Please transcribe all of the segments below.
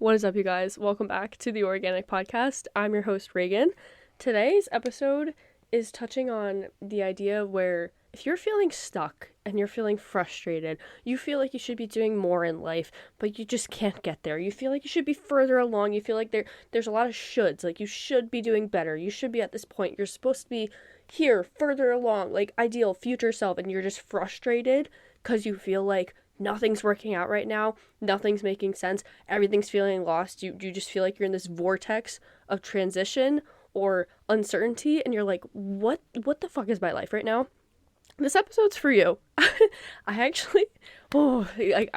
What is up, you guys? Welcome back to the Organic Podcast. I'm your host, Reagan. Today's episode is touching on the idea where if you're feeling stuck and you're feeling frustrated, you feel like you should be doing more in life, but you just can't get there. You feel like you should be further along. You feel like there's a lot of shoulds. Like, you should be doing better. You should be at this point. You're supposed to be here, further along, like ideal future self, and you're just frustrated because you feel like nothing's working out right now, nothing's making sense, everything's feeling lost. You just feel like you're in this vortex of transition or uncertainty, and you're like, what the fuck is my life right now? This episode's for you. I actually, I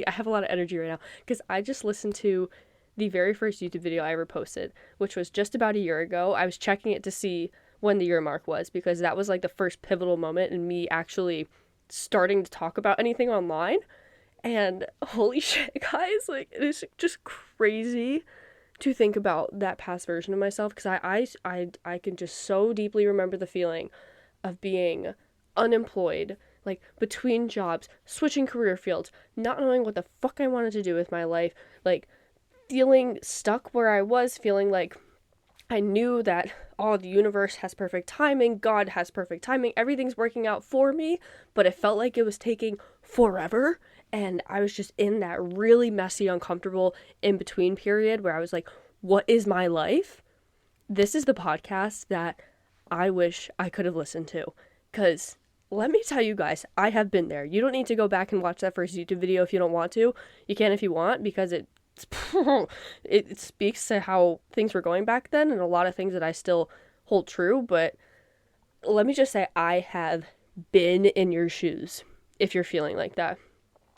have a lot of energy right now because I just listened to the very first YouTube video I ever posted, which was just about a year ago. I was checking it to see when the year mark was because that was like the first pivotal moment in me actually starting to talk about anything online. And holy shit, guys, like, it is just crazy to think about that past version of myself, because I can just so deeply remember the feeling of being unemployed, like between jobs, switching career fields, not knowing what the fuck I wanted to do with my life, like feeling stuck where I was, feeling like I knew that the universe has perfect timing, God has perfect timing, everything's working out for me, but it felt like it was taking forever, and I was just in that really messy, uncomfortable in-between period where I was like, what is my life? This is the podcast that I wish I could have listened to, because let me tell you guys, I have been there. You don't need to go back and watch that first YouTube video if you don't want to. You can if you want, because it speaks to how things were going back then and a lot of things that I still hold true. But let me just say, I have been in your shoes if you're feeling like that.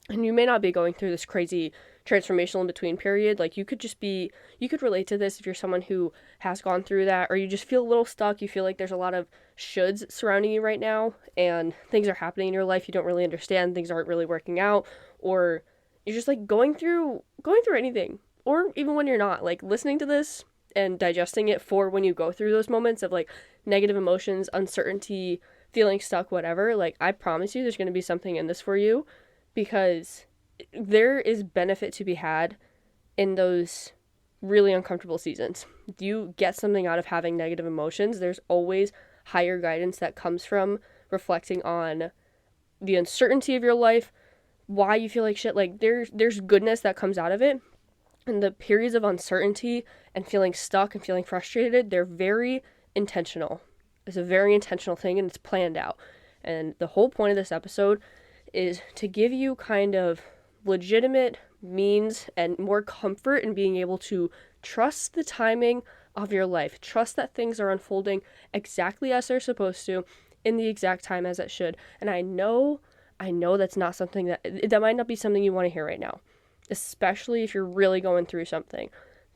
And you may not be going through this crazy transformational in between period. Like, you could relate to this if you're someone who has gone through that, or you just feel a little stuck. You feel like there's a lot of shoulds surrounding you right now and things are happening in your life you don't really understand, things aren't really working out, or you're just like going through anything, or even when you're not, like, listening to this and digesting it for when you go through those moments of like negative emotions, uncertainty, feeling stuck, whatever. Like, I promise you there's going to be something in this for you, because there is benefit to be had in those really uncomfortable seasons. You get something out of having negative emotions. There's always higher guidance that comes from reflecting on the uncertainty of your life, why you feel like shit. Like, there's goodness that comes out of it. And the periods of uncertainty and feeling stuck and feeling frustrated, they're very intentional. It's a very intentional thing, and it's planned out. And the whole point of this episode is to give you kind of legitimate means and more comfort in being able to trust the timing of your life. Trust that things are unfolding exactly as they're supposed to, in the exact time as it should. And I know that's not something that might not be something you want to hear right now, especially if you're really going through something.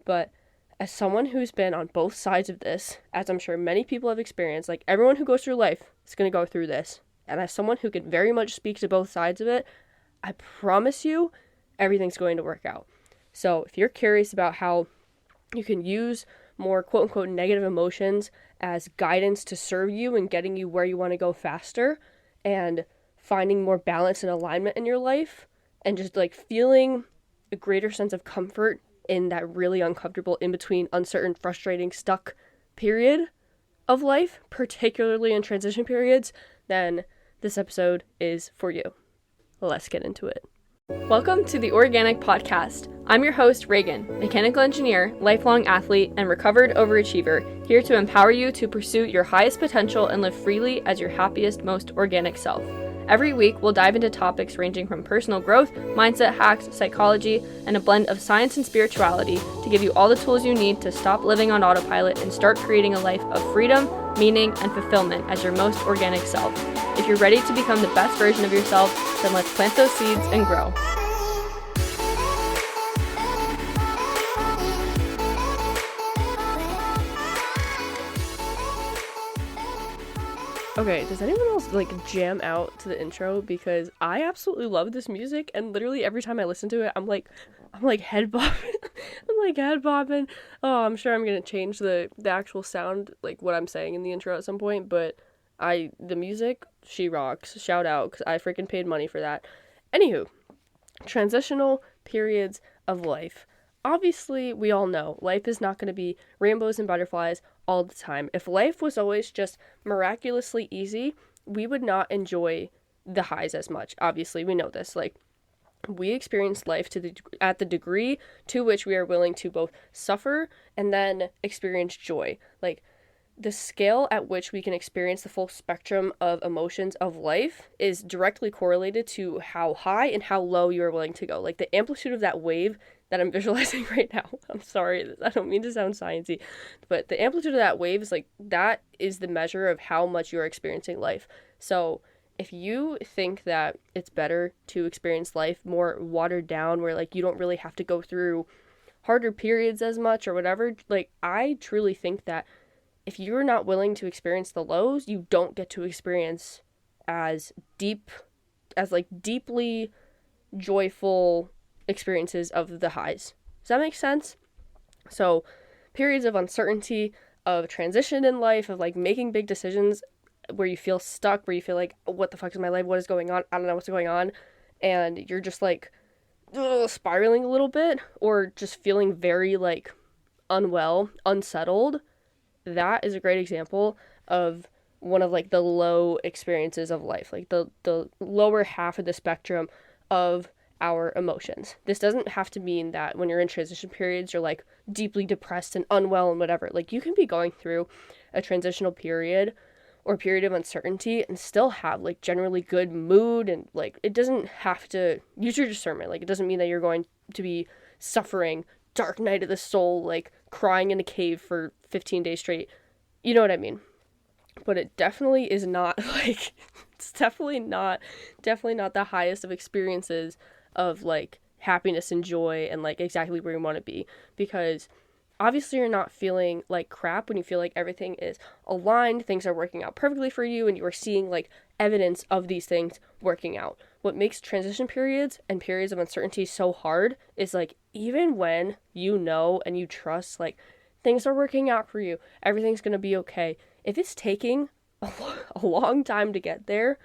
But as someone who's been on both sides of this, as I'm sure many people have experienced, like, everyone who goes through life is going to go through this. And as someone who can very much speak to both sides of it, I promise you everything's going to work out. So if you're curious about how you can use more quote-unquote negative emotions as guidance to serve you and getting you where you want to go faster, and finding more balance and alignment in your life, and just like feeling a greater sense of comfort in that really uncomfortable, in-between, uncertain, frustrating, stuck period of life, particularly in transition periods, then this episode is for you. Let's get into it. Welcome to the Organic Podcast. I'm your host, Reagan, mechanical engineer, lifelong athlete, and recovered overachiever, here to empower you to pursue your highest potential and live freely as your happiest, most organic self. Every week, we'll dive into topics ranging from personal growth, mindset hacks, psychology, and a blend of science and spirituality to give you all the tools you need to stop living on autopilot and start creating a life of freedom, meaning, and fulfillment as your most organic self. If you're ready to become the best version of yourself, then let's plant those seeds and grow. Okay, does anyone else like jam out to the intro? Because I absolutely love this music, and literally every time I listen to it, I'm like head bobbing. I'm like head bobbing. Oh, I'm sure I'm gonna change the actual sound, like what I'm saying in the intro at some point, but the music, she rocks. Shout out, because I freaking paid money for that. Anywho, transitional periods of life. obviously, we all know life is not going to be rainbows and butterflies all the time. If life was always just miraculously easy, we would not enjoy the highs as much. Obviously, we know this. Like, we experience life at the degree to which we are willing to both suffer and then experience joy. Like, the scale at which we can experience the full spectrum of emotions of life is directly correlated to how high and how low you are willing to go. Like, the amplitude of that wave that I'm visualizing right now, I'm sorry, I don't mean to sound sciencey, but the amplitude of that wave is like, that is the measure of how much you're experiencing life. So if you think that it's better to experience life more watered down, where like you don't really have to go through harder periods as much or whatever, like, I truly think that if you're not willing to experience the lows, you don't get to experience as deeply joyful experiences of the highs. Does that make sense? So periods of uncertainty, of transition in life, of like making big decisions where you feel stuck, where you feel like, what the fuck is my life? What is going on? I don't know what's going on. And you're just like spiraling a little bit, or just feeling very like unwell, unsettled. That is a great example of one of like the low experiences of life, like the lower half of the spectrum of our emotions. This doesn't have to mean that when you're in transition periods, you're like deeply depressed and unwell and whatever. Like, you can be going through a transitional period or period of uncertainty and still have like generally good mood, and like, it doesn't have to use your discernment. Like, it doesn't mean that you're going to be suffering dark night of the soul, like crying in a cave for 15 days straight. You know what I mean? But it definitely is not like, it's definitely not the highest of experiences of like happiness and joy and like exactly where you want to be, because obviously you're not feeling like crap when you feel like everything is aligned, things are working out perfectly for you, and you are seeing like evidence of these things working out. What makes transition periods and periods of uncertainty so hard is like, even when you know and you trust like things are working out for you, everything's going to be okay, if it's taking a long time to get there,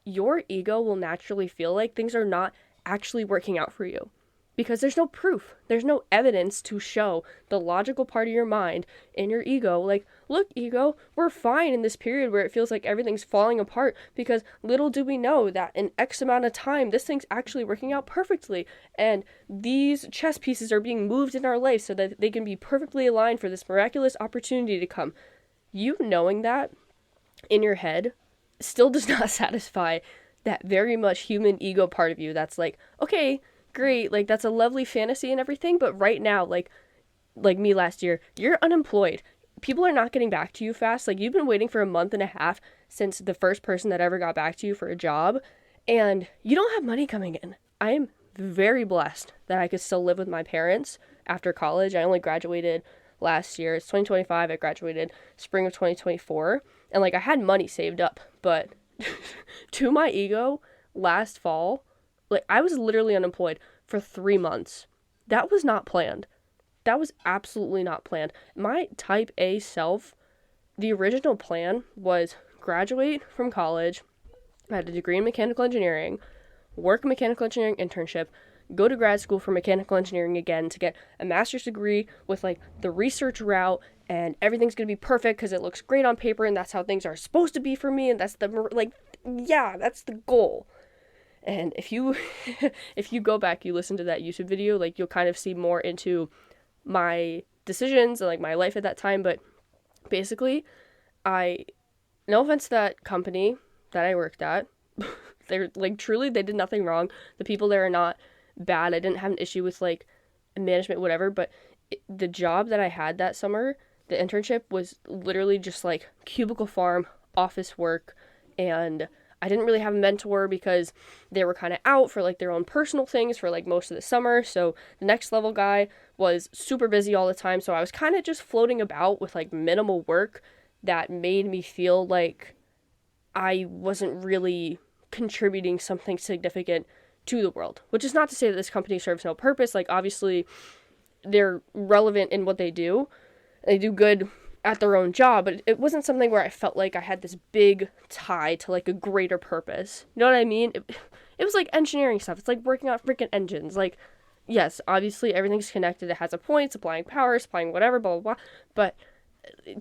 your ego will naturally feel like things are not actually working out for you, because there's no proof, there's no evidence to show the logical part of your mind and your ego, like, look, ego, we're fine in this period where it feels like everything's falling apart, because little do we know that in X amount of time, this thing's actually working out perfectly, and these chess pieces are being moved in our life so that they can be perfectly aligned for this miraculous opportunity to come. You knowing that in your head still does not satisfy that very much human ego part of you that's like, okay, great, like, that's a lovely fantasy and everything, but right now, like me last year, you're unemployed. People are not getting back to you fast. Like, you've been waiting for a month and a half since the first person that ever got back to you for a job, and you don't have money coming in. I am very blessed that I could still live with my parents after college. I only graduated last year. It's 2025. I graduated spring of 2024, and like, I had money saved up, but to my ego, last fall, like, I was literally unemployed for 3 months. That was not planned. That was absolutely not planned. My type A self, the original plan was graduate from college, I had a degree in mechanical engineering, work a mechanical engineering internship, go to grad school for mechanical engineering again to get a master's degree with like the research route, and everything's going to be perfect because it looks great on paper, and that's how things are supposed to be for me, and that's that's the goal. And if you if you go back, you listen to that YouTube video, like, you'll kind of see more into my decisions and like my life at that time. But basically, no offense to that company that I worked at, they're like, truly, they did nothing wrong. The people there are not bad. I didn't have an issue with like management, whatever, but the job that I had that summer, the internship, was literally just like cubicle farm, office work, and I didn't really have a mentor because they were kind of out for like their own personal things for like most of the summer. So the next level guy was super busy all the time. So I was kind of just floating about with like minimal work that made me feel like I wasn't really contributing something significant to the world, which is not to say that this company serves no purpose. Like, obviously they're relevant in what they do. They do good at their own job, but it wasn't something where I felt like I had this big tie to like a greater purpose. You know what I mean? It was like engineering stuff. It's like working on freaking engines. Like, yes, obviously everything's connected. It has a point, supplying power, supplying whatever, blah, blah, blah. But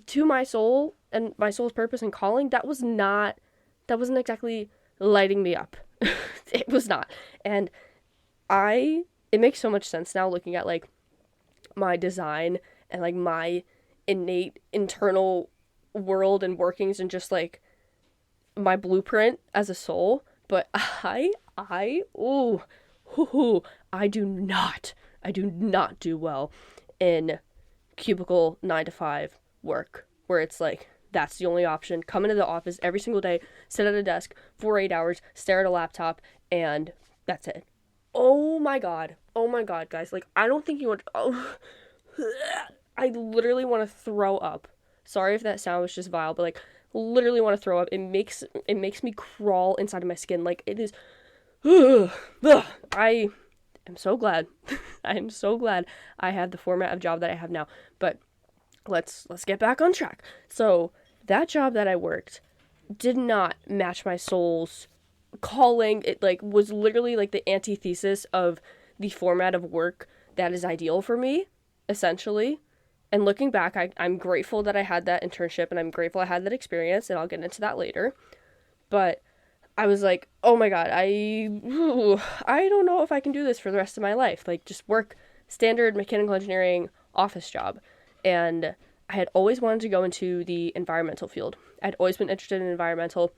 to my soul and my soul's purpose and calling, that wasn't exactly lighting me up. It was not. And it makes so much sense now looking at like my design and like my innate internal world and workings and just like my blueprint as a soul. But ooh, I do not do well in cubicle 9 to 5 work where it's like that's the only option. Come into the office every single day, sit at a desk for 8 hours, stare at a laptop, and that's it. Oh my god, guys! Like I don't think you want. Oh, I literally want to throw up. Sorry if that sound was just vile, but like literally want to throw up. It makes me crawl inside of my skin. Like it is. I am so glad. I am so glad I have the format of job that I have now. But let's get back on track. So that job that I worked did not match my soul's calling. It like was literally like the antithesis of the format of work that is ideal for me, essentially. And looking back, I'm grateful that I had that internship and I'm grateful I had that experience, and I'll get into that later. But I was like, oh my god, I don't know if I can do this for the rest of my life. Like just work standard mechanical engineering office job. And I had always wanted to go into the environmental field. I'd always been interested in environmental.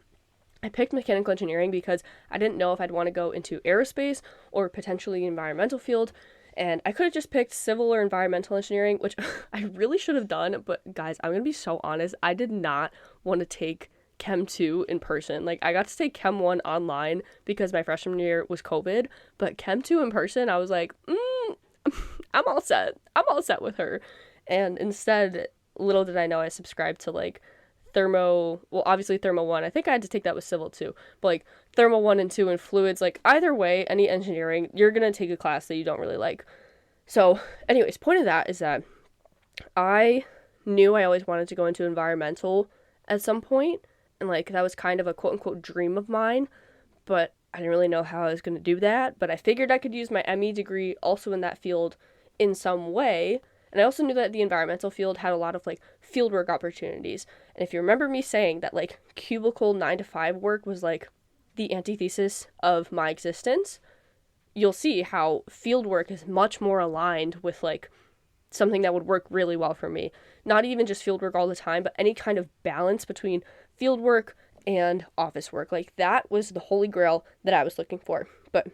I picked mechanical engineering because I didn't know if I'd want to go into aerospace or potentially environmental field. And I could have just picked civil or environmental engineering, which I really should have done. But guys, I'm going to be so honest. I did not want to take Chem 2 in person. Like I got to take Chem 1 online because my freshman year was COVID. But Chem 2 in person, I was like, I'm all set. I'm all set with her. And instead, little did I know, I subscribed to like obviously Thermo 1. I think I had to take that with civil too. But like Thermo 1 and 2 and fluids, like either way, any engineering, you're going to take a class that you don't really like. So anyways, point of that is that I knew I always wanted to go into environmental at some point. And like that was kind of a quote unquote dream of mine. But I didn't really know how I was going to do that. But I figured I could use my ME degree also in that field in some way. And I also knew that the environmental field had a lot of like fieldwork opportunities. And if you remember me saying that like cubicle 9 to 5 work was like the antithesis of my existence, you'll see how fieldwork is much more aligned with like something that would work really well for me. Not even just fieldwork all the time, but any kind of balance between fieldwork and office work. Like that was the holy grail that I was looking for. But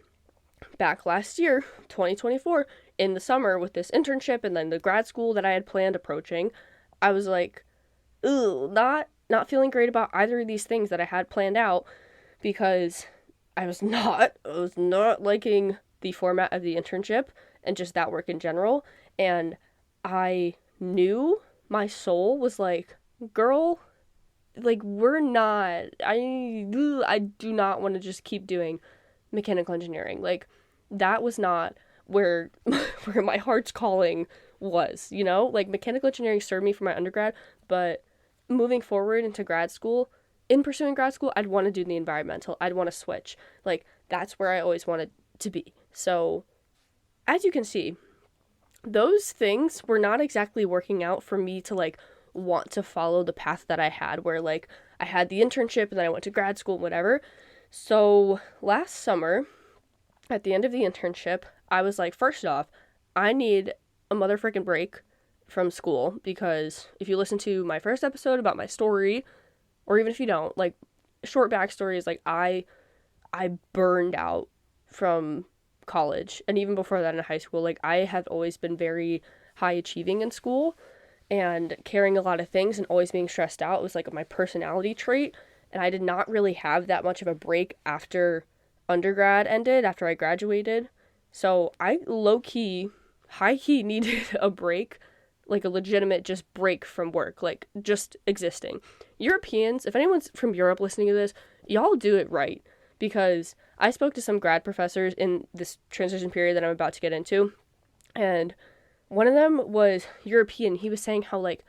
back last year, 2024, in the summer with this internship and then the grad school that I had planned approaching, I was like, ooh, not feeling great about either of these things that I had planned out because I was not liking the format of the internship and just that work in general. And I knew my soul was like, girl, like I do not want to just keep doing mechanical engineering. Like that was not where my heart's calling was, you know? Like mechanical engineering served me for my undergrad, but moving forward into grad school, in pursuing grad school, I'd want to do the environmental. I'd want to switch. Like that's where I always wanted to be. So as you can see, those things were not exactly working out for me to like want to follow the path that I had where like I had the internship and then I went to grad school, whatever. So last summer, at the end of the internship, I was like, first off, I need a motherfucking break from school because if you listen to my first episode about my story, or even if you don't, like short backstory is like I burned out from college and even before that in high school. Like I have always been very high achieving in school and carrying a lot of things and always being stressed out was like my personality trait. And I did not really have that much of a break after undergrad ended, after I graduated. So I low-key, high-key needed a break, like a legitimate just break from work, like just existing. Europeans, if anyone's from Europe listening to this, y'all do it right. Because I spoke to some grad professors in this transition period that I'm about to get into, and one of them was European. He was saying how like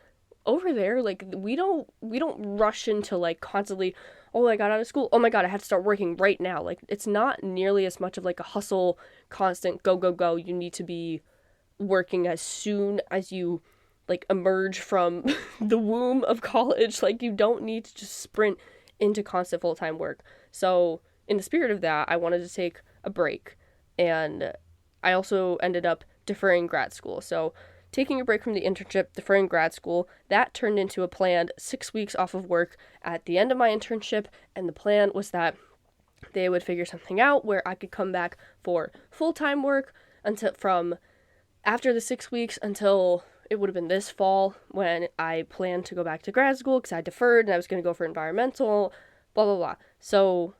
over there, like we don't rush into like constantly, oh, I got out of school. Oh my God, I have to start working right now. Like, it's not nearly as much of like a hustle, constant go, go, go. You need to be working as soon as you like emerge from the womb of college. Like, you don't need to just sprint into constant full-time work. So in the spirit of that, I wanted to take a break, and I also ended up deferring grad school. So taking a break from the internship, deferring grad school, that turned into a planned 6 weeks off of work at the end of my internship. And the plan was that they would figure something out where I could come back for full-time work until from after the 6 weeks until it would have been this fall when I planned to go back to grad school because I deferred and I was going to go for environmental, blah, blah, blah. So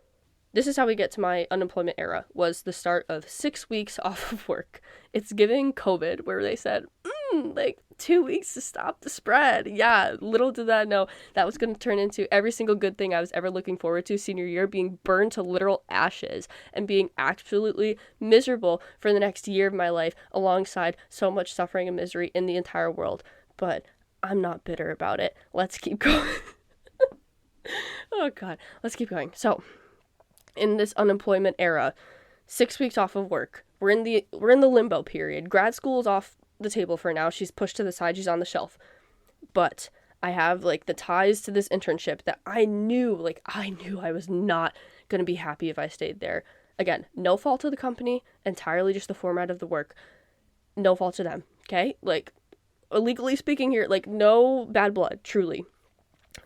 this is how we get to my unemployment era, was the start of 6 weeks off of work. It's giving COVID, where they said, like 2 weeks to stop the spread. Yeah, little did that know that was going to turn into every single good thing I was ever looking forward to senior year being burned to literal ashes and being absolutely miserable for the next year of my life, alongside so much suffering and misery in the entire world. But I'm not bitter about it. Let's keep going. Oh God, let's keep going. So in this unemployment era, 6 weeks off of work. We're in the limbo period. Grad school is off the table for now. She's pushed to the side. She's on the shelf. But I have like the ties to this internship that I knew I was not going to be happy if I stayed there. Again, no fault to the company, entirely just the format of the work. No fault to them. Okay? Like, legally speaking here, like, no bad blood, truly.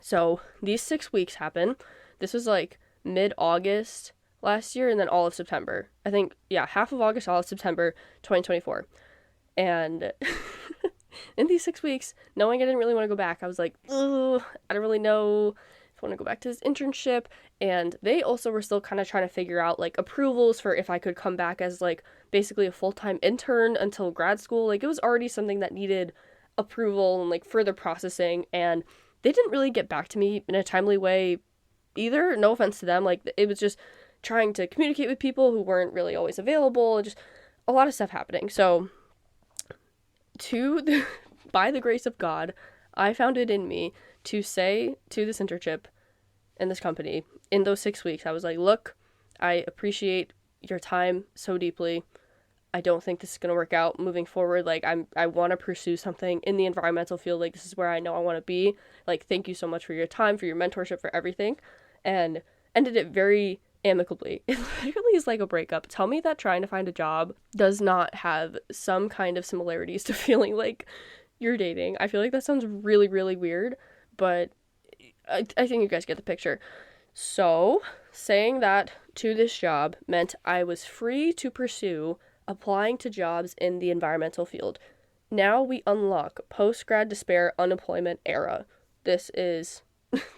So these 6 weeks happen. This was like mid-August last year, and then all of September. I think, yeah, half of August, all of September 2024. And in these 6 weeks, knowing I didn't really want to go back, I was like, ugh, I don't really know if I want to go back to this internship. And they also were still kind of trying to figure out like approvals for if I could come back as like basically a full-time intern until grad school. Like, it was already something that needed approval and like further processing, and they didn't really get back to me in a timely way either. No offense to them. Like, it was just trying to communicate with people who weren't really always available, and just a lot of stuff happening. So by the grace of God, I found it in me to say to this internship and this company in those 6 weeks, I was like, look, I appreciate your time so deeply. I don't think this is going to work out moving forward. Like, I want to pursue something in the environmental field. Like, this is where I know I want to be. Like, thank you so much for your time, for your mentorship, for everything. And ended it very amicably. It literally is like a breakup. Tell me that trying to find a job does not have some kind of similarities to feeling like you're dating. I feel like that sounds really, really weird, but I think you guys get the picture. So saying that to this job meant I was free to pursue applying to jobs in the environmental field. Now we unlock post-grad despair unemployment era. This is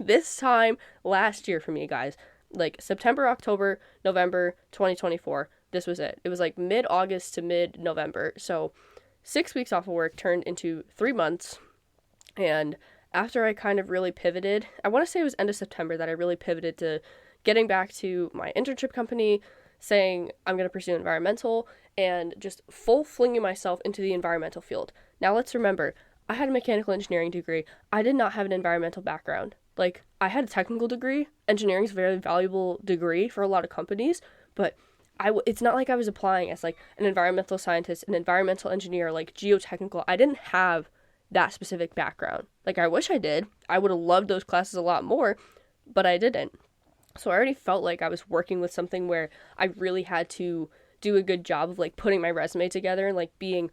this time last year for me, guys. Like September, October, November 2024. This was it. It was like mid-August to mid-November. So 6 weeks off of work turned into 3 months. And after I kind of really pivoted, I want to say it was end of September that I really pivoted to getting back to my internship company, saying I'm going to pursue environmental, and just full flinging myself into the environmental field. Now let's remember, I had a mechanical engineering degree. I did not have an environmental background. Like, I had a technical degree. Engineering is a very valuable degree for a lot of companies, but it's not like I was applying as like an environmental scientist, an environmental engineer, like geotechnical. I didn't have that specific background. Like, I wish I did. I would have loved those classes a lot more, but I didn't. So I already felt like I was working with something where I really had to do a good job of like putting my resume together and like being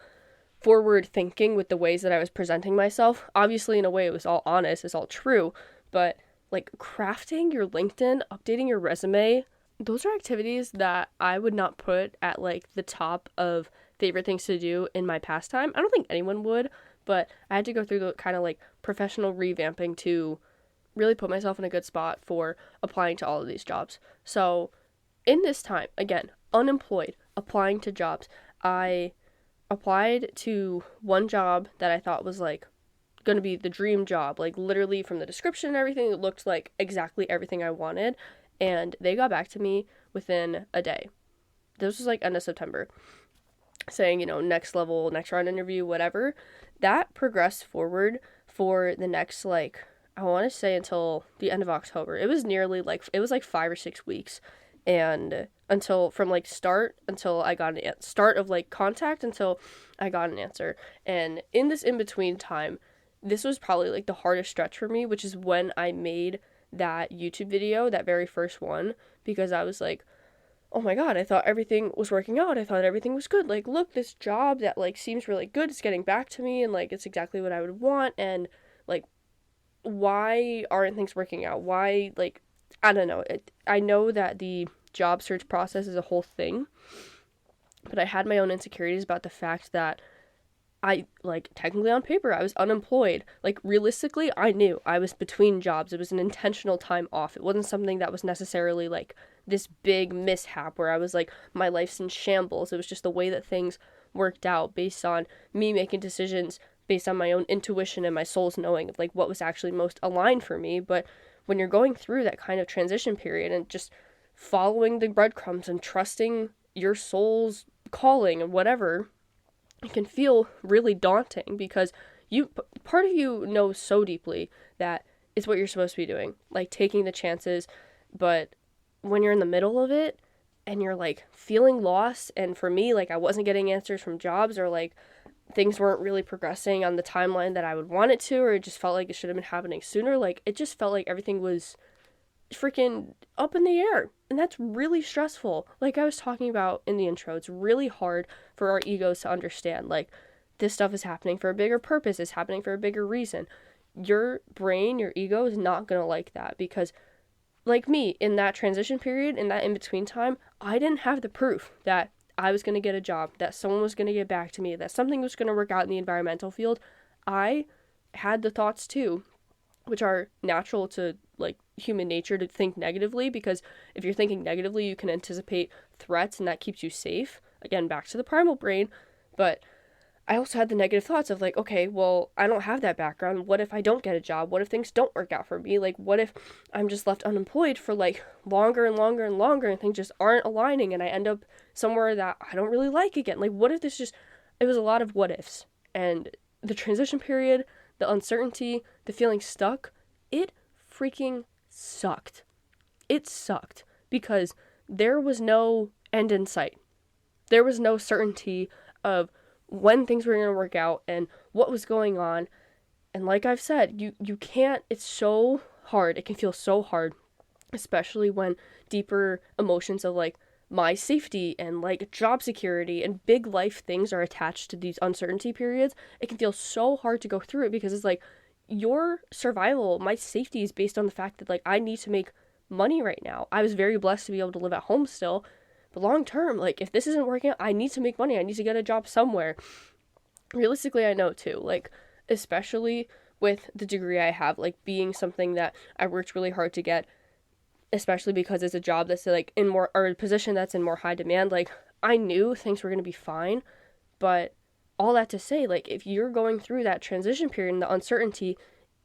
forward thinking with the ways that I was presenting myself. Obviously, in a way, it was all honest, it's all true, but like crafting your LinkedIn, updating your resume, those are activities that I would not put at like the top of favorite things to do in my pastime. I don't think anyone would, but I had to go through the kind of like professional revamping to really put myself in a good spot for applying to all of these jobs. So in this time, again, unemployed, applying to jobs, I applied to one job that I thought was like going to be the dream job, like literally from the description and everything, it looked like exactly everything I wanted, and they got back to me within a day. This was like end of September, saying, you know, next level, next round interview, whatever. That progressed forward for the next like I want to say until the end of October. It was nearly like, it was like 5 or 6 weeks. And until, from like start until I got start of like contact until I got an answer. And in this in between time, this was probably like the hardest stretch for me, which is when I made that YouTube video, that very first one, because I was like, oh my God, I thought everything was working out. I thought everything was good. Like, look, this job that like seems really good, it's getting back to me, and like it's exactly what I would want. And like, why aren't things working out? Why, like, I don't know. I know that the job search process is a whole thing, but I had my own insecurities about the fact that I, like, technically on paper, I was unemployed. Like, realistically, I knew I was between jobs. It was an intentional time off. It wasn't something that was necessarily, like, this big mishap where I was, like, my life's in shambles. It was just the way that things worked out based on me making decisions based on my own intuition and my soul's knowing of, like, what was actually most aligned for me. But when you're going through that kind of transition period and just following the breadcrumbs and trusting your soul's calling and whatever, it can feel really daunting because part of you knows so deeply that it's what you're supposed to be doing, like taking the chances. But when you're in the middle of it and you're like feeling lost, and for me, like, I wasn't getting answers from jobs, or like things weren't really progressing on the timeline that I would want it to, or it just felt like it should have been happening sooner. Like, it just felt like everything was freaking up in the air, and that's really stressful. Like I was talking about in the intro, it's really hard for our egos to understand, like, this stuff is happening for a bigger purpose, it's happening for a bigger reason. Your brain, your ego is not gonna like that, because like me, in that transition period, in that in-between time, I didn't have the proof that I was going to get a job, that someone was going to get back to me, that something was going to work out in the environmental field. I had the thoughts too, which are natural to, like, human nature to think negatively, because if you're thinking negatively, you can anticipate threats and that keeps you safe. Again, back to the primal brain. But I also had the negative thoughts of, like, okay, well, I don't have that background. What if I don't get a job? What if things don't work out for me? Like, what if I'm just left unemployed for, like, longer and longer and longer, and things just aren't aligning, and I end up somewhere that I don't really like again? Like, what if this just... It was a lot of what ifs. And the transition period, the uncertainty, the feeling stuck, it freaking sucked. It sucked because there was no end in sight. There was no certainty of when things were going to work out and what was going on. And like I've said, you can't, it's so hard. It can feel so hard, especially when deeper emotions of, like, my safety and, like, job security and big life things are attached to these uncertainty periods. It can feel so hard to go through it because it's like, your survival, my safety is based on the fact that, like, I need to make money right now. I was very blessed to be able to live at home still, but long term, like, if this isn't working out, I need to make money. I need to get a job somewhere. Realistically, I know too, like, especially with the degree I have, like, being something that I worked really hard to get, especially because it's a job that's, like, in more, or a position that's in more high demand. Like, I knew things were going to be fine, but all that to say, like, if you're going through that transition period and the uncertainty,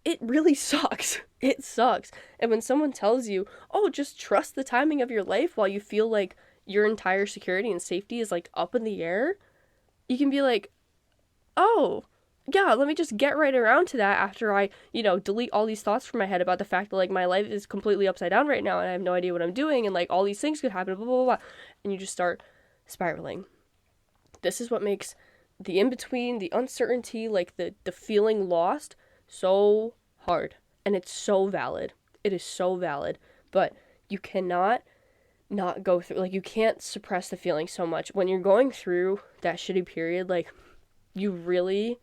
it really sucks. It sucks. And when someone tells you, oh, just trust the timing of your life while you feel like your entire security and safety is, like, up in the air, you can be like, oh, yeah, let me just get right around to that after I, delete all these thoughts from my head about the fact that, like, my life is completely upside down right now and I have no idea what I'm doing and, like, all these things could happen, blah, blah, blah, blah. And you just start spiraling. This is what makes the in-between, the uncertainty, like, the feeling lost so hard. And it's so valid. It is so valid. But you cannot not go through, like, you can't suppress the feeling so much. When you're going through that shitty period, like, you really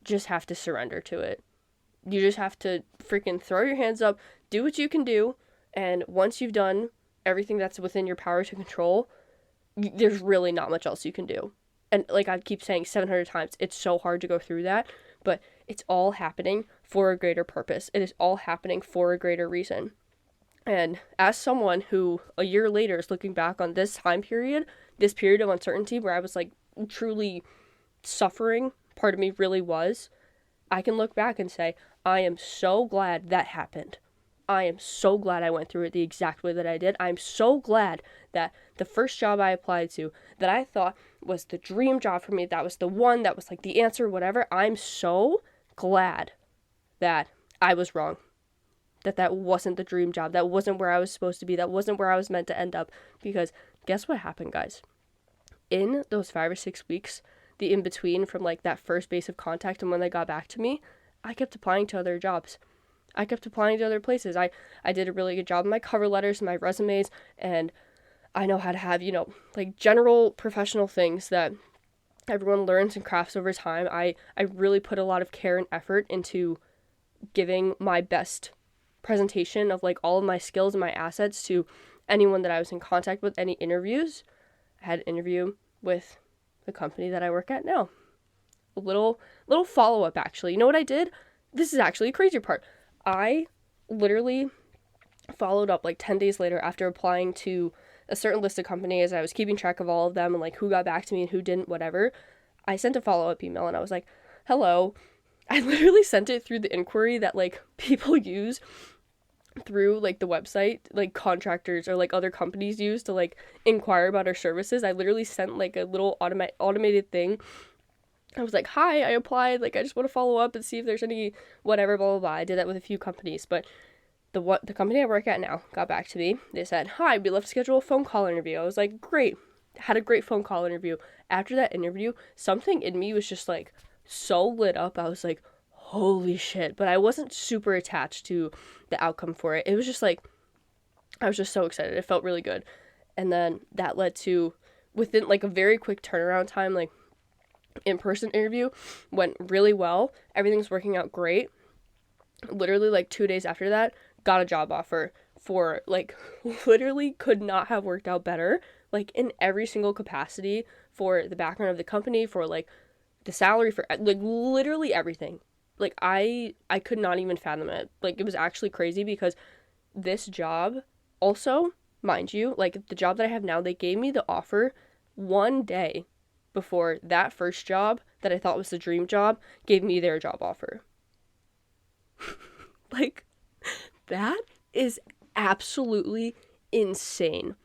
just have to surrender to it. You just have to freaking throw your hands up, do what you can do, and once you've done everything that's within your power to control, there's really not much else you can do. And like I keep saying 700 times, it's so hard to go through that, but it's all happening for a greater purpose. It is all happening for a greater reason. And as someone who a year later is looking back on this time period, this period of uncertainty where I was, like, truly suffering, part of me really was, I can look back and say, I am so glad that happened. I am so glad I went through it the exact way that I did. I'm so glad that the first job I applied to, that I thought was the dream job for me, that was the one, that was, like, the answer, whatever, I'm so glad that I was wrong. That wasn't the dream job. That wasn't where I was supposed to be. That wasn't where I was meant to end up. Because guess what happened, guys? In those 5 or 6 weeks, the in-between from like that first base of contact and when they got back to me, I kept applying to other jobs. I kept applying to other places. I did a really good job in my cover letters and my resumes, and I know how to have, like general professional things that everyone learns and crafts over time. I really put a lot of care and effort into giving my best presentation of like all of my skills and my assets to anyone that I was in contact with, any interviews. I had an interview with the company that I work at now. A little follow-up, actually. You know what I did? This is actually a crazy part. I literally followed up like 10 days later after applying to a certain list of companies. I was keeping track of all of them and like who got back to me and who didn't, whatever. I sent a follow-up email and I was like, hello. I literally sent it through the inquiry that like people use through like the website, like contractors or like other companies use to like inquire about our services. I literally sent like a little automated thing. I was like, hi, I applied, like I just want to follow up and see if there's any whatever, blah blah blah. I did that with a few companies, but the company I work at now got back to me. They said, hi, we'd love to schedule a phone call interview. I was like, great. Had a great phone call interview. After that interview, something in me was just like so lit up. I was like, holy shit. But I wasn't super attached to the outcome for it. It was just like, I was just so excited. It felt really good. And then that led to, within like a very quick turnaround time, like in-person interview went really well. Everything's working out great. Literally like 2 days after that, got a job offer for like literally could not have worked out better, like in every single capacity, for the background of the company, for like the salary, for like literally everything. Like I could not even fathom it. Like it was actually crazy because this job also, mind you, like the job that I have now, they gave me the offer one day before that first job that I thought was the dream job gave me their job offer. Like, that is absolutely insane.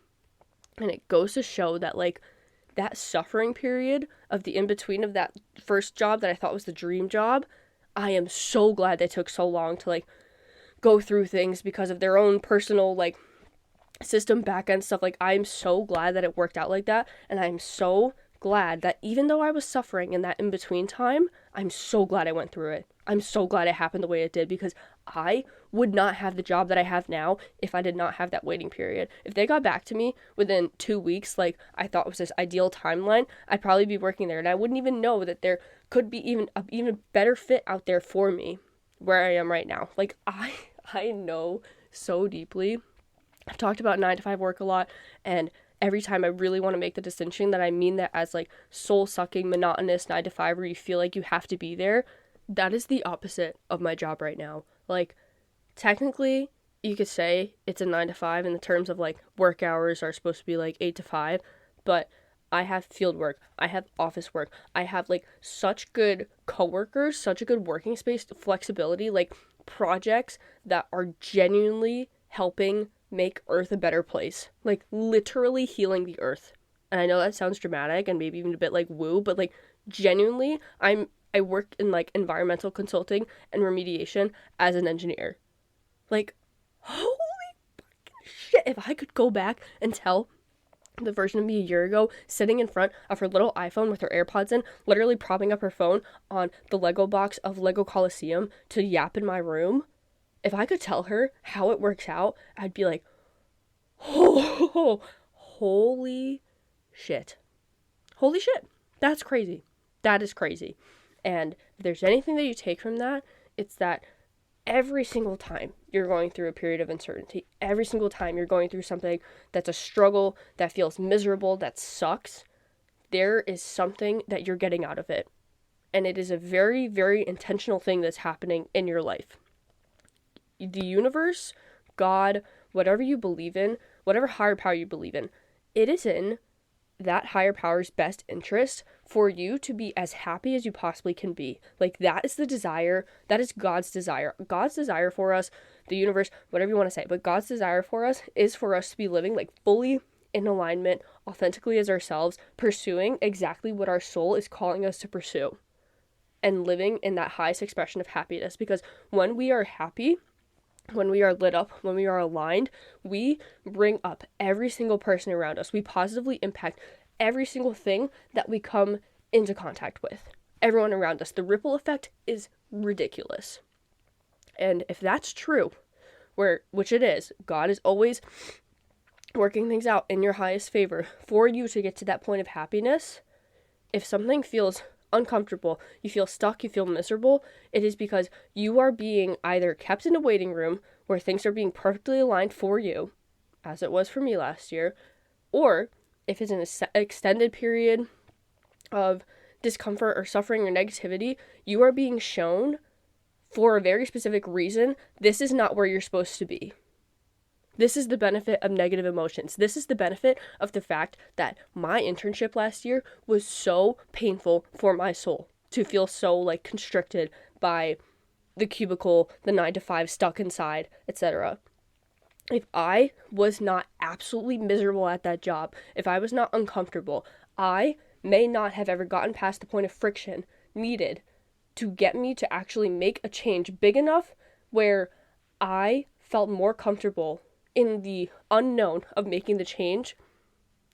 And it goes to show that, like, that suffering period of the in-between of that first job that I thought was the dream job, I am so glad they took so long to, like, go through things because of their own personal, like, system back-end stuff. Like, I'm so glad that it worked out like that, and I'm so glad that even though I was suffering in that in-between time, I'm so glad I went through it. I'm so glad it happened the way it did, because I would not have the job that I have now if I did not have that waiting period. If they got back to me within 2 weeks, like I thought was this ideal timeline, I'd probably be working there, and I wouldn't even know that there could be even a even better fit out there for me where I am right now. Like I know so deeply. I've talked about 9-to-5 work a lot, and every time I really want to make the distinction that I mean that as like soul-sucking, monotonous 9-to-5 where you feel like you have to be there. That is the opposite of my job right now. Like, technically, you could say it's a 9-to-5 in the terms of like work hours are supposed to be like 8-to-5, but I have field work, I have office work, I have like such good coworkers, such a good working space, flexibility, like projects that are genuinely helping make Earth a better place, like literally healing the Earth. And I know that sounds dramatic and maybe even a bit like woo, but like genuinely, I work in like environmental consulting and remediation as an engineer. Like, holy fucking shit, if I could go back and tell the version of me a year ago sitting in front of her little iPhone with her AirPods in, literally propping up her phone on the Lego box of Lego Coliseum to yap in my room, if I could tell her how it works out, I'd be like, oh, holy shit. Holy shit. That's crazy. That is crazy. And if there's anything that you take from that, it's that every single time you're going through a period of uncertainty, every single time you're going through something that's a struggle, that feels miserable, that sucks, there is something that you're getting out of it. And it is a very, very intentional thing that's happening in your life. The universe, God, whatever you believe in, whatever higher power you believe in, it is in that higher power's best interest for you to be as happy as you possibly can be. Like, that is the desire. That is God's desire. God's desire for us, the universe, whatever you want to say, but God's desire for us is for us to be living like fully in alignment, authentically as ourselves, pursuing exactly what our soul is calling us to pursue. and living in that highest expression of happiness. Because when we are happy, when we are lit up, when we are aligned, we bring up every single person around us. We positively impact every single thing that we come into contact with. Everyone around us. The ripple effect is ridiculous. And if that's true, which it is, God is always working things out in your highest favor for you to get to that point of happiness. If something feels uncomfortable, you feel stuck, you feel miserable, it is because you are being either kept in a waiting room where things are being perfectly aligned for you, as it was for me last year, or if it's an extended period of discomfort or suffering or negativity, you are being shown for a very specific reason, this is not where you're supposed to be. This is the benefit of negative emotions. This is the benefit of the fact that my internship last year was so painful for my soul to feel so like constricted by the cubicle, the 9 to 5, stuck inside, etc. If I was not absolutely miserable at that job, if I was not uncomfortable, I may not have ever gotten past the point of friction needed to get me to actually make a change big enough where I felt more comfortable in the unknown of making the change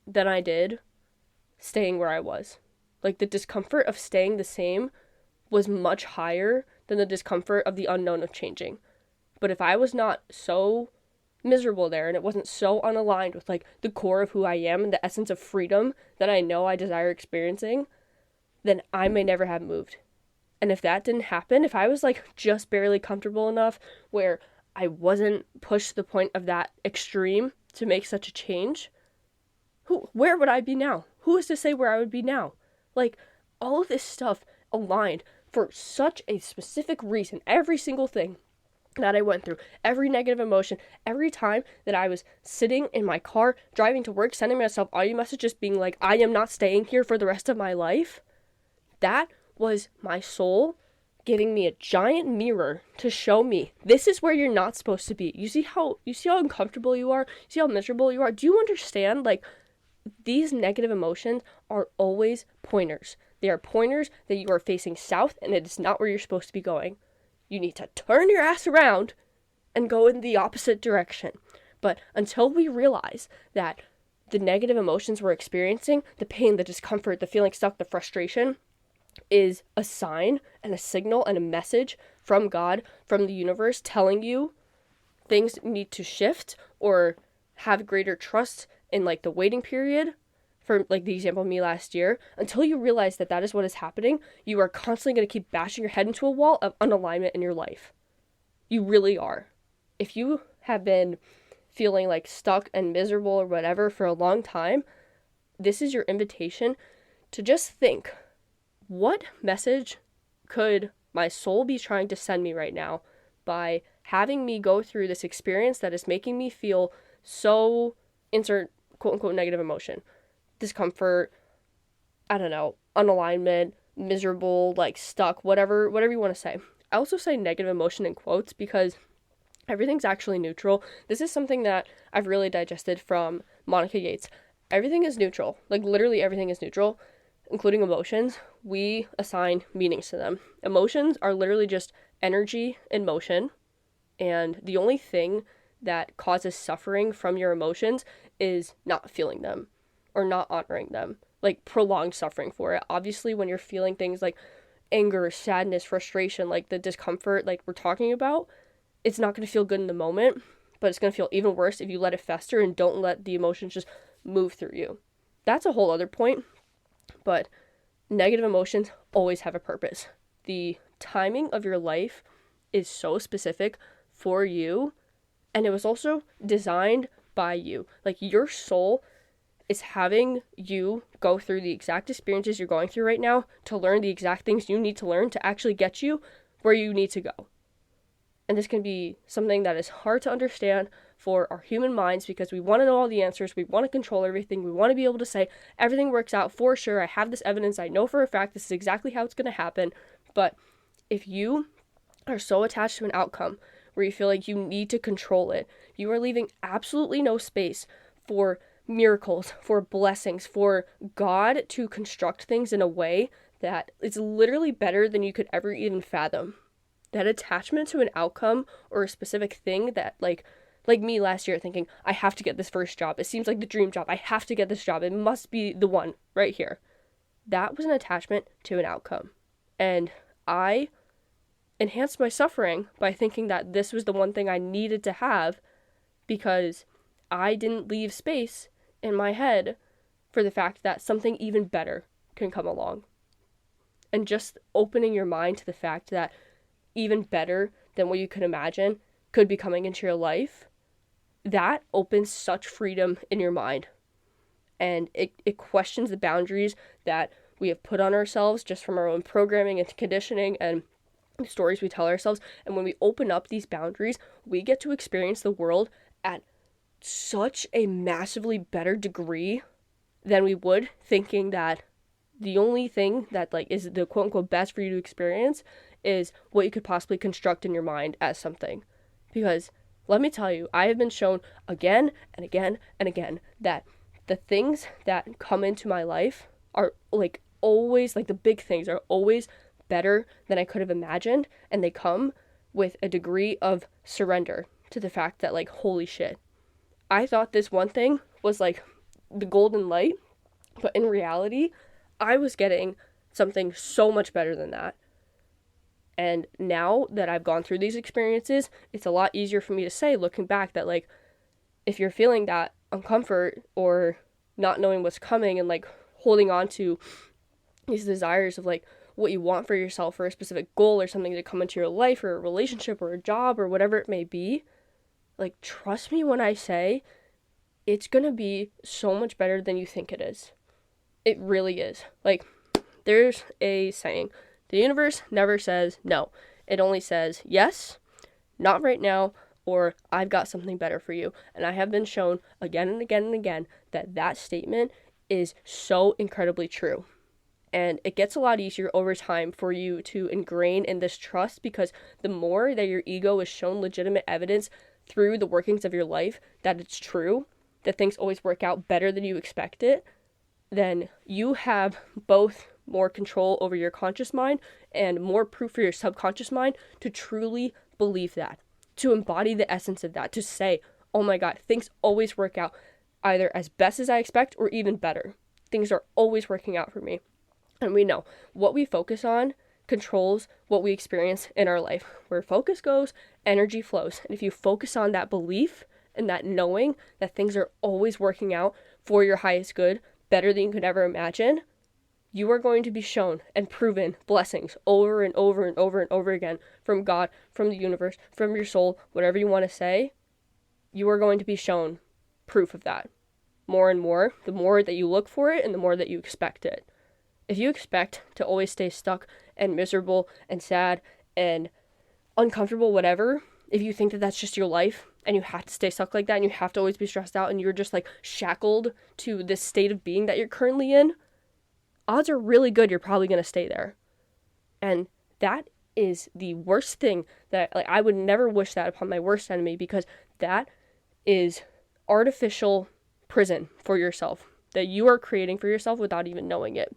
than I did staying where I was. Like, the discomfort of staying the same was much higher than the discomfort of the unknown of changing. But if I was not so miserable there and it wasn't so unaligned with like the core of who I am and the essence of freedom that I know I desire experiencing, then I may never have moved. And if that didn't happen, if I was like just barely comfortable enough where I wasn't pushed to the point of that extreme to make such a change, where would I be now? Who is to say where I would be now? Like, all of this stuff aligned for such a specific reason. Every single thing that I went through, every negative emotion, every time that I was sitting in my car, driving to work, sending myself audio messages being like, I am not staying here for the rest of my life, that was my soul giving me a giant mirror to show me this is where you're not supposed to be. You see how uncomfortable you are? You see how miserable you are? Do you understand? Like, these negative emotions are always pointers. They are pointers that you are facing south and it is not where you're supposed to be going. You need to turn your ass around and go in the opposite direction. But until we realize that the negative emotions we're experiencing, the pain, the discomfort, the feeling stuck, the frustration, is a sign and a signal and a message from God, from the universe, telling you things need to shift or have greater trust in like the waiting period, for like the example of me last year, until you realize that that is what is happening, you are constantly going to keep bashing your head into a wall of unalignment in your life. You really are. If you have been feeling like stuck and miserable or whatever for a long time, this is your invitation to just think, what message could my soul be trying to send me right now by having me go through this experience that is making me feel so, insert quote-unquote negative emotion, discomfort, I don't know, unalignment, miserable, like stuck, whatever you want to say. I also say negative emotion in quotes because everything's actually neutral. This is something that I've really digested from Monica Yates. Everything is neutral. Like, literally everything is neutral, including emotions. We assign meanings to them. Emotions are literally just energy in motion, and the only thing that causes suffering from your emotions is not feeling them or not honoring them, like prolonged suffering for it. Obviously, when you're feeling things like anger, sadness, frustration, like the discomfort like we're talking about, it's not going to feel good in the moment, but it's going to feel even worse if you let it fester and don't let the emotions just move through you. That's a whole other point, but negative emotions always have a purpose. The timing of your life is so specific for you, and it was also designed by you. Like, your soul is having you go through the exact experiences you're going through right now to learn the exact things you need to learn to actually get you where you need to go. And this can be something that is hard to understand for our human minds because we want to know all the answers, we want to control everything, we want to be able to say everything works out for sure, I have this evidence, I know for a fact this is exactly how it's going to happen. But if you are so attached to an outcome where you feel like you need to control it, you are leaving absolutely no space for miracles, for blessings, for God to construct things in a way that it's literally better than you could ever even fathom. That attachment to an outcome or a specific thing that like me last year thinking, I have to get this first job. It seems like the dream job. I have to get this job. It must be the one right here. That was an attachment to an outcome. And I enhanced my suffering by thinking that this was the one thing I needed to have because I didn't leave space in my head for the fact that something even better can come along. And just opening your mind to the fact that even better than what you could imagine could be coming into your life, that opens such freedom in your mind. And it questions the boundaries that we have put on ourselves just from our own programming and conditioning and the stories we tell ourselves. And when we open up these boundaries, we get to experience the world at such a massively better degree than we would thinking that the only thing that like is the quote unquote best for you to experience is what you could possibly construct in your mind as something. Because let me tell you, I have been shown again and again and again that the things that come into my life are like always, like the big things are always better than I could have imagined. And they come with a degree of surrender to the fact that like, holy shit, I thought this one thing was like the golden light, but in reality, I was getting something so much better than that. And now that I've gone through these experiences, it's a lot easier for me to say, looking back, that like, if you're feeling that uncomfort or not knowing what's coming and like holding on to these desires of like what you want for yourself or a specific goal or something to come into your life or a relationship or a job or whatever it may be, like, trust me when I say it's gonna be so much better than you think it is. It really is. Like, there's a saying, the universe never says no. It only says yes, not right now, or I've got something better for you. And I have been shown again and again and again that that statement is so incredibly true. And it gets a lot easier over time for you to ingrain in this trust, because the more that your ego is shown legitimate evidence through the workings of your life that it's true, that things always work out better than you expect it, then you have both more control over your conscious mind and more proof for your subconscious mind to truly believe that, to embody the essence of that, to say, oh my God, things always work out either as best as I expect or even better. Things are always working out for me. And we know what we focus on controls what we experience in our life. Where focus goes, energy flows. And if you focus on that belief and that knowing that things are always working out for your highest good, better than you could ever imagine, you are going to be shown and proven blessings over and over and over and over again from God, from the universe, from your soul, whatever you want to say. You are going to be shown proof of that more and more, the more that you look for it and the more that you expect it. If you expect to always stay stuck and miserable and sad and uncomfortable, whatever, if you think that that's just your life and you have to stay stuck like that and you have to always be stressed out and you're just like shackled to this state of being that you're currently in, odds are really good you're probably going to stay there. And that is the worst thing that, like, I would never wish that upon my worst enemy, because that is artificial prison for yourself that you are creating for yourself without even knowing it.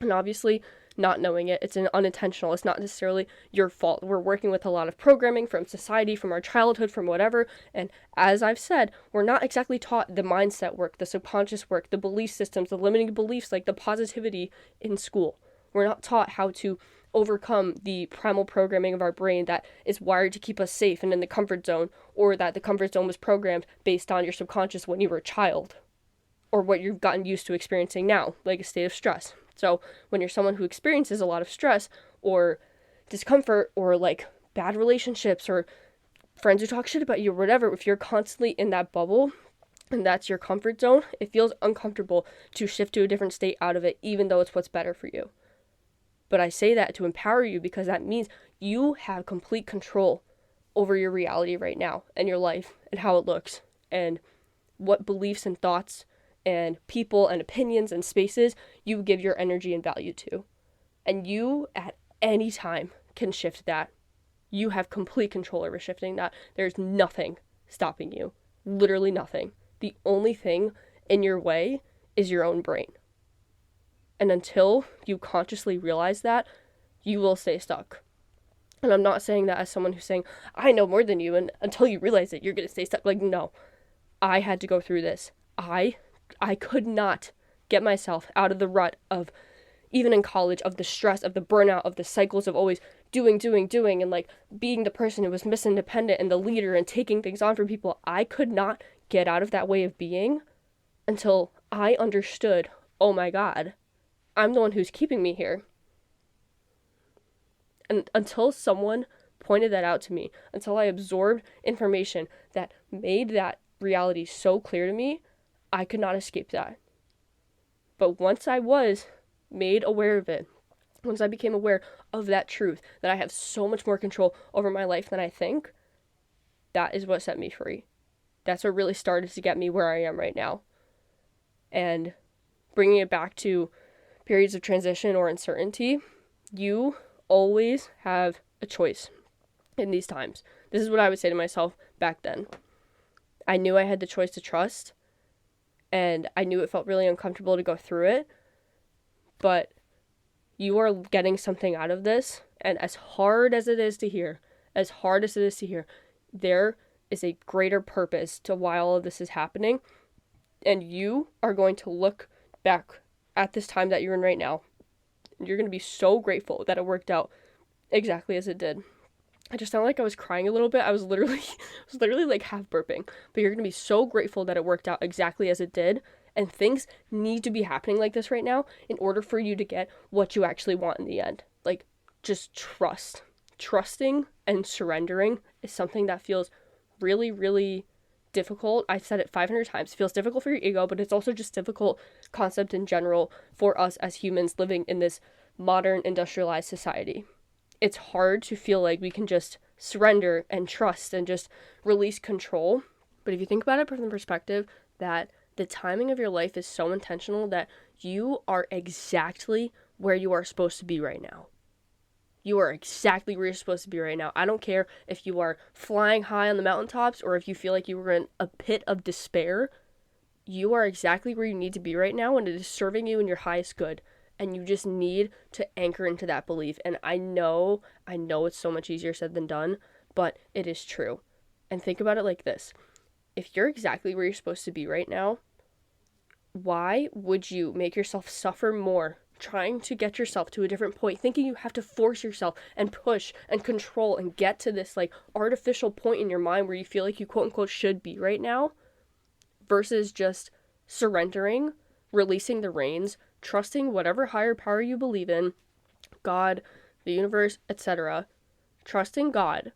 And obviously, not knowing it, it's unintentional. It's not necessarily your fault. We're working with a lot of programming from society, from our childhood, from whatever. And as I've said, we're not exactly taught the mindset work, the subconscious work, the belief systems, the limiting beliefs, like the positivity in school. We're not taught how to overcome the primal programming of our brain that is wired to keep us safe and in the comfort zone, or that the comfort zone was programmed based on your subconscious when you were a child, or what you've gotten used to experiencing now, like a state of stress. So when you're someone who experiences a lot of stress or discomfort or like bad relationships or friends who talk shit about you or whatever, if you're constantly in that bubble and that's your comfort zone, it feels uncomfortable to shift to a different state out of it, even though it's what's better for you. But I say that to empower you, because that means you have complete control over your reality right now and your life and how it looks and what beliefs and thoughts and people and opinions and spaces you give your energy and value to. And you, at any time, can shift that. You have complete control over shifting that. There's nothing stopping you. Literally nothing. The only thing in your way is your own brain. And until you consciously realize that, you will stay stuck. And I'm not saying that as someone who's saying, I know more than you, and until you realize it, you're going to stay stuck. Like, no. I had to go through this. I could not get myself out of the rut of, even in college, of the stress, of the burnout, of the cycles of always doing, and like being the person who was Miss Independent and the leader and taking things on from people. I could not get out of that way of being until I understood, oh my God, I'm the one who's keeping me here. And until someone pointed that out to me, until I absorbed information that made that reality so clear to me, I could not escape that. But once I was made aware of it, once I became aware of that truth, that I have so much more control over my life than I think, that is what set me free. That's what really started to get me where I am right now. And bringing it back to periods of transition or uncertainty, you always have a choice in these times. This is what I would say to myself back then. I knew I had the choice to trust, and I knew it felt really uncomfortable to go through it, but you are getting something out of this, and as hard as it is to hear, there is a greater purpose to why all of this is happening, and you are going to look back at this time that you're in right now, and you're going to be so grateful that it worked out exactly as it did. I just sounded like I was crying a little bit. I was literally like half burping. But you're going to be so grateful that it worked out exactly as it did. And things need to be happening like this right now in order for you to get what you actually want in the end. Like, just trust. Trusting and surrendering is something that feels really, really difficult. I've said it 500 times. It feels difficult for your ego, but it's also just difficult concept in general for us as humans living in this modern industrialized society. It's hard to feel like we can just surrender and trust and just release control. But if you think about it from the perspective that the timing of your life is so intentional that you are exactly where you are supposed to be right now. You are exactly where you're supposed to be right now. I don't care if you are flying high on the mountaintops or if you feel like you were in a pit of despair. You are exactly where you need to be right now, and it is serving you in your highest good. And you just need to anchor into that belief. And I know it's so much easier said than done, but it is true. And think about it like this. If you're exactly where you're supposed to be right now, why would you make yourself suffer more trying to get yourself to a different point, thinking you have to force yourself and push and control and get to this like artificial point in your mind where you feel like you quote unquote should be right now, versus just surrendering, releasing the reins, trusting whatever higher power you believe in, God, the universe, etc. Trusting God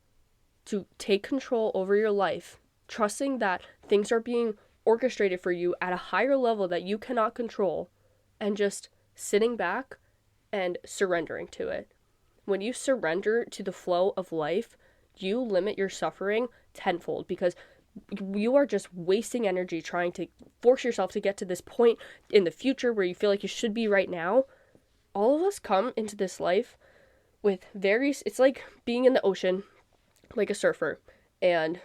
to take control over your life, trusting that things are being orchestrated for you at a higher level that you cannot control, and just sitting back and surrendering to it. When you surrender to the flow of life, you limit your suffering tenfold, because you are just wasting energy trying to force yourself to get to this point in the future where you feel like you should be right now. All of us come into this life with it's like being in the ocean, like a surfer, and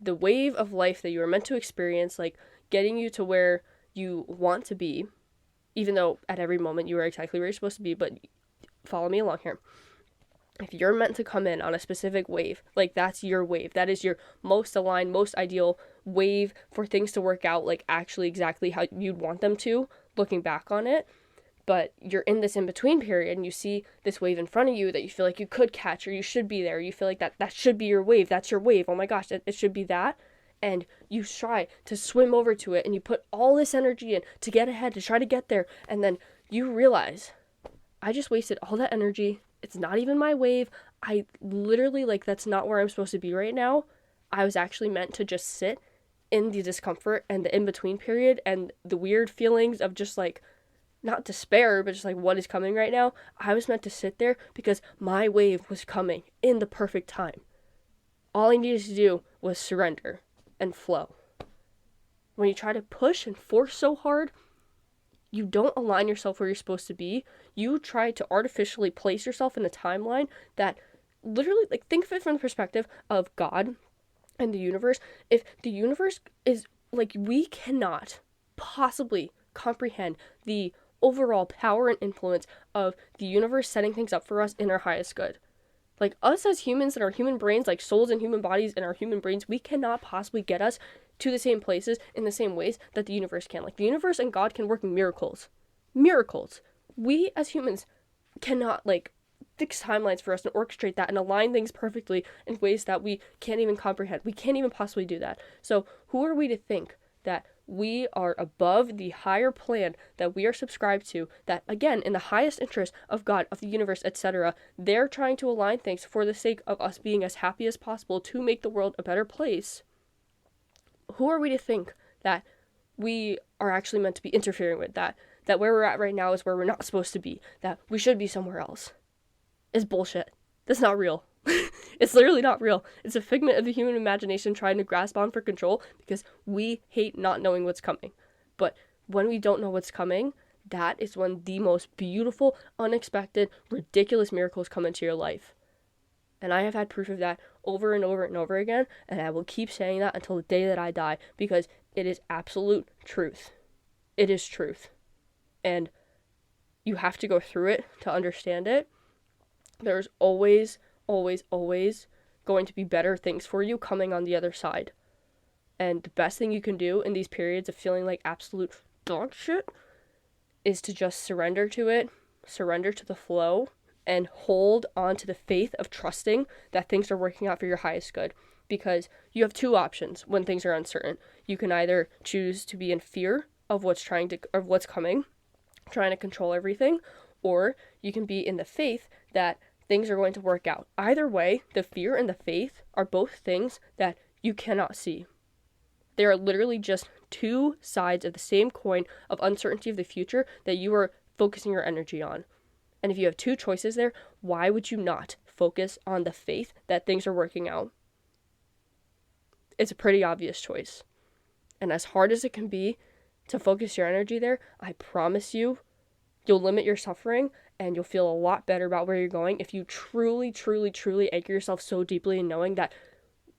the wave of life that you are meant to experience, like getting you to where you want to be, even though at every moment you are exactly where you're supposed to be, but follow me along here. If you're meant to come in on a specific wave, like that's your wave, that is your most aligned, most ideal wave for things to work out, like actually exactly how you'd want them to, looking back on it. But you're in this in-between period and you see this wave in front of you that you feel like you could catch, or you should be there. You feel like that should be your wave. That's your wave. Oh my gosh, it should be that. And you try to swim over to it and you put all this energy in to get ahead, to try to get there. And then you realize, I just wasted all that energy. It's not even my wave. I literally, like, that's not where I'm supposed to be right now. I was actually meant to just sit in the discomfort and the in-between period and the weird feelings of just like, not despair, but just like what is coming right now. I was meant to sit there because my wave was coming in the perfect time. All I needed to do was surrender and flow. When you try to push and force so hard, you don't align yourself where you're supposed to be. You try to artificially place yourself in a timeline that literally, like, think of it from the perspective of God and the universe. If the universe is, like, we cannot possibly comprehend the overall power and influence of the universe setting things up for us in our highest good. Like, us as humans and our human brains, like souls and human bodies and our human brains, we cannot possibly get us to the same places in the same ways that the universe can. Like, the universe and God can work miracles. Miracles. We as humans cannot, like, fix timelines for us and orchestrate that and align things perfectly in ways that we can't even comprehend. We can't even possibly do that. So who are we to think that we are above the higher plan that we are subscribed to, that, again, in the highest interest of God, of the universe, etc., they're trying to align things for the sake of us being as happy as possible to make the world a better place? Who are we to think that we are actually meant to be interfering with that? That where we're at right now is where we're not supposed to be, that we should be somewhere else? Is bullshit. That's not real. It's literally not real. It's a figment of the human imagination trying to grasp on for control because we hate not knowing what's coming. But when we don't know what's coming, that is when the most beautiful, unexpected, ridiculous miracles come into your life. And I have had proof of that over and over and over again, and I will keep saying that until the day that I die because it is absolute truth. It is truth. And you have to go through it to understand it. There's always going to be better things for you coming on the other side. And the best thing you can do in these periods of feeling like absolute dog shit is to just surrender to it, surrender to the flow, and hold on to the faith of trusting that things are working out for your highest good. Because you have two options when things are uncertain. You can either choose to be in fear of what's coming, trying to control everything, or you can be in the faith that things are going to work out. Either way, the fear and the faith are both things that you cannot see. They are literally just two sides of the same coin of uncertainty of the future that you are focusing your energy on. And if you have two choices there, why would you not focus on the faith that things are working out? It's a pretty obvious choice. And as hard as it can be to focus your energy there, I promise you, you'll limit your suffering and you'll feel a lot better about where you're going if you truly anchor yourself so deeply in knowing that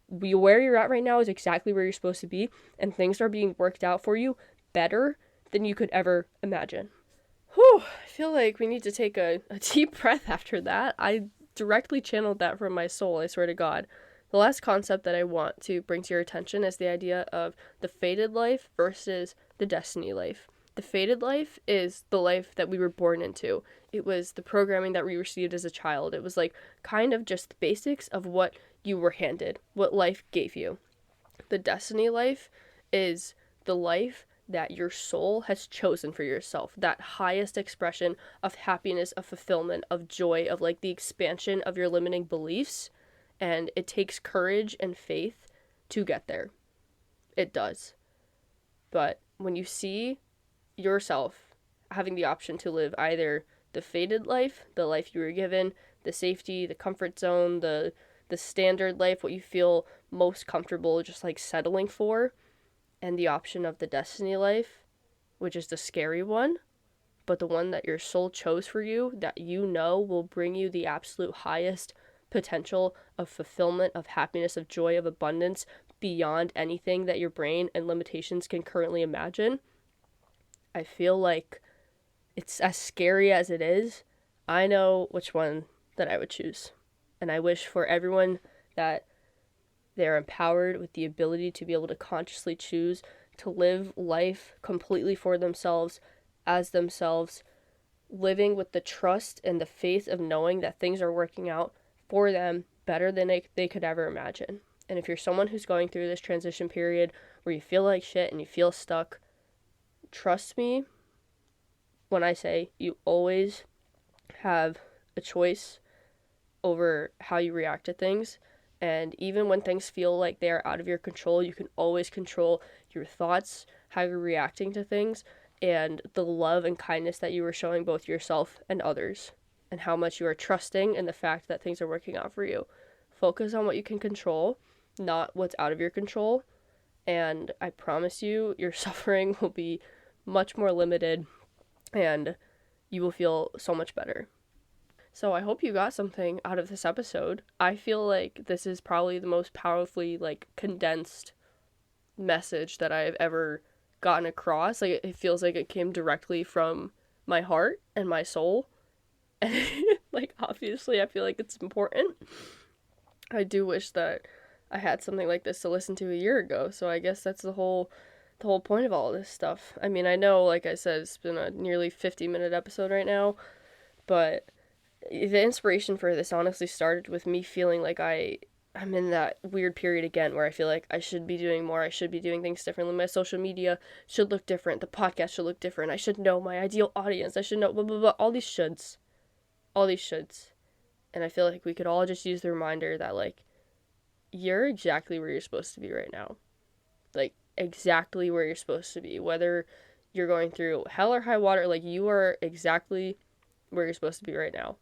where you're at right now is exactly where you're supposed to be and things are being worked out for you better than you could ever imagine. Whew, I feel like we need to take a deep breath after that. I directly channeled that from my soul, I swear to God. The last concept that I want to bring to your attention is the idea of the fated life versus the destiny life. The fated life is the life that we were born into. It was the programming that we received as a child. It was like kind of just the basics of what you were handed, what life gave you. The destiny life is the life that your soul has chosen for yourself. That highest expression of happiness, of fulfillment, of joy, of like the expansion of your limiting beliefs. And it takes courage and faith to get there. It does. But when you see yourself having the option to live either the fated life, the life you were given, the safety, the comfort zone, the standard life, what you feel most comfortable just like settling for, and the option of the destiny life, which is the scary one, but the one that your soul chose for you, that you know will bring you the absolute highest potential of fulfillment, of happiness, of joy, of abundance beyond anything that your brain and limitations can currently imagine. I feel like it's as scary as it is. I know which one that I would choose. And I wish for everyone that they're empowered with the ability to be able to consciously choose to live life completely for themselves, as themselves, living with the trust and the faith of knowing that things are working out for them better than they could ever imagine. And if you're someone who's going through this transition period where you feel like shit and you feel stuck, trust me when I say you always have a choice over how you react to things. And even when things feel like they are out of your control, you can always control your thoughts, how you're reacting to things, and the love and kindness that you are showing both yourself and others, and how much you are trusting in the fact that things are working out for you. Focus on what you can control, not what's out of your control, and I promise you, your suffering will be much more limited, and you will feel so much better. So I hope you got something out of this episode. I feel like this is probably the most powerfully, condensed message that I've ever gotten across. It feels like it came directly from my heart and my soul. And like, obviously, I feel like it's important. I do wish that I had something like this to listen to a year ago. So I guess that's the whole point of all of this stuff. I mean, I know, like I said, it's been a nearly 50-minute episode right now, but the inspiration for this honestly started with me feeling like I'm in that weird period again where I feel like I should be doing more. I should be doing things differently. My social media should look different. The podcast should look different. I should know my ideal audience. I should know blah, blah, blah. All these shoulds. And I feel like we could all just use the reminder that, like, you're exactly where you're supposed to be right now. Like, exactly where you're supposed to be. Whether you're going through hell or high water, like, you are exactly where you're supposed to be right now.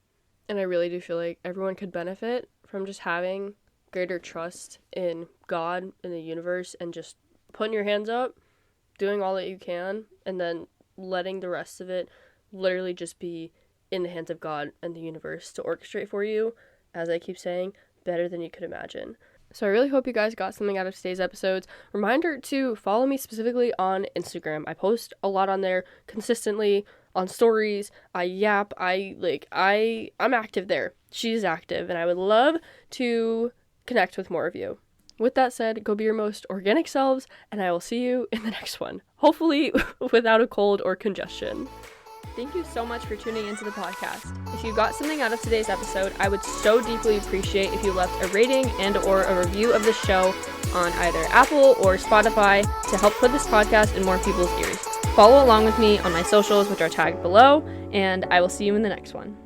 And I really do feel like everyone could benefit from just having greater trust in God, in the universe, and just putting your hands up, doing all that you can, and then letting the rest of it literally just be in the hands of God and the universe to orchestrate for you, as I keep saying, better than you could imagine. So I really hope you guys got something out of today's episodes. Reminder to follow me specifically on Instagram. I post a lot on there consistently, on stories. I yap. I'm active there. She's active, and I would love to connect with more of you. With that said, go be your most organic selves, and I will see you in the next one. Hopefully without a cold or congestion. Thank you so much for tuning into the podcast. If you got something out of today's episode, I would so deeply appreciate if you left a rating and or a review of the show on either Apple or Spotify to help put this podcast in more people's ears. Follow along with me on my socials, which are tagged below, and I will see you in the next one.